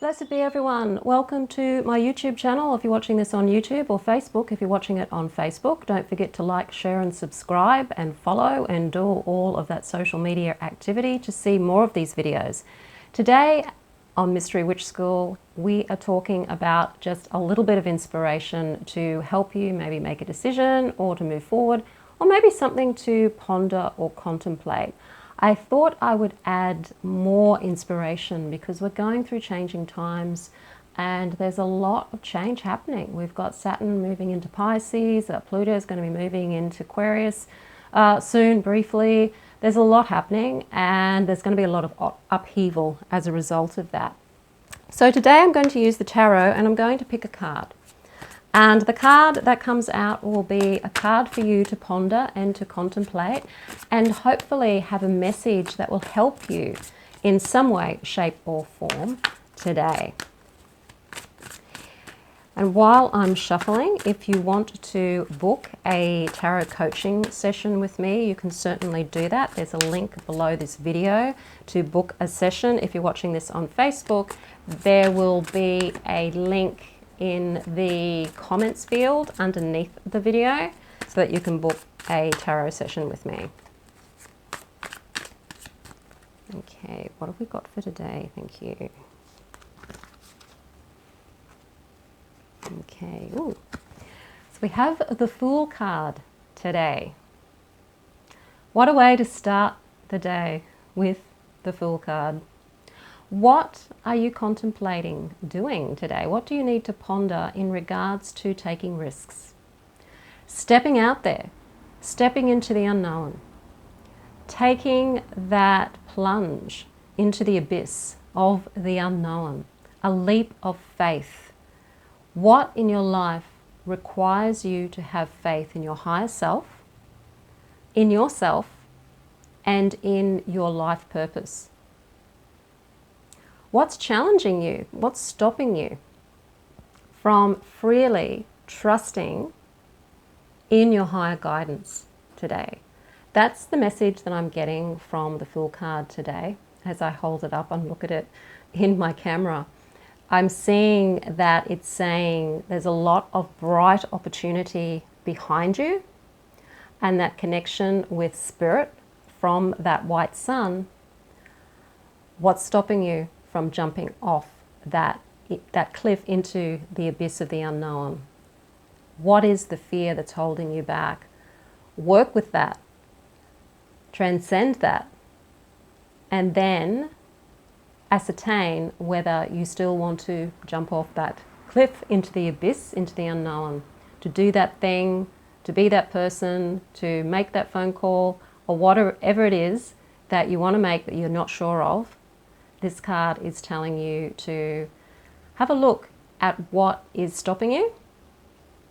Blessed be everyone. Welcome to my YouTube channel if you're watching this on YouTube, or Facebook if you're watching it on Facebook. Don't forget to like, share and subscribe and follow and do all of that social media activity to see more of these videos. Today on Mystery Witch School, we are talking about just a little bit of inspiration to help you maybe make a decision or to move forward, or maybe something to ponder or contemplate. I thought I would add more inspiration because we're going through changing times and there's a lot of change happening. We've got Saturn moving into Pisces, Pluto is going to be moving into Aquarius soon, briefly. There's a lot happening and there's going to be a lot of upheaval as a result of that. So today I'm going to use the tarot and I'm going to pick a card. And the card that comes out will be a card for you to ponder and to contemplate and hopefully have a message that will help you in some way, shape or form today. And while I'm shuffling, if you want to book a tarot coaching session with me, you can certainly do that. There's a link below this video to book a session. If you're watching this on Facebook, there will be a link in the comments field underneath the video so that you can book a tarot session with me. Okay, what have we got for today? Thank you. Okay, ooh. So we have the Fool card today. What a way to start the day with the Fool card. What are you contemplating doing today? What do you need to ponder in regards to taking risks? Stepping out there, stepping into the unknown, taking that plunge into the abyss of the unknown, a leap of faith. What in your life requires you to have faith in your higher self, in yourself, and in your life purpose? What's challenging you? What's stopping you from freely trusting in your higher guidance today? That's the message that I'm getting from the Fool card today as I hold it up and look at it in my camera. I'm seeing that it's saying there's a lot of bright opportunity behind you, and that connection with spirit from that white sun. What's stopping you from jumping off that cliff into the abyss of the unknown? What is the fear that's holding you back? Work with that, transcend that, and then ascertain whether you still want to jump off that cliff into the abyss, into the unknown, to do that thing, to be that person, to make that phone call, or whatever it is that you want to make that you're not sure of. This card is telling you to have a look at what is stopping you,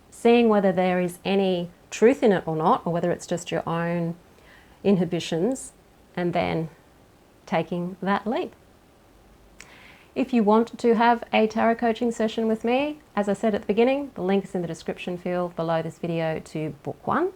seeing whether there is any truth in it or not, or whether it's just your own inhibitions, and then taking that leap. If you want to have a tarot coaching session with me, as I said at the beginning, the link is in the description field below this video to book one.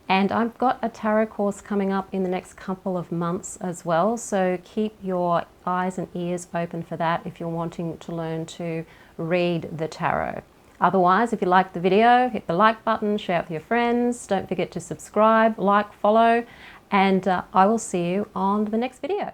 And I've got a tarot course coming up in the next couple of months as well, so keep your eyes and ears open for that if you're wanting to learn to read the tarot. Otherwise, if you liked the video, hit the like button, share it with your friends, don't forget to subscribe, like, follow, and I will see you on the next video.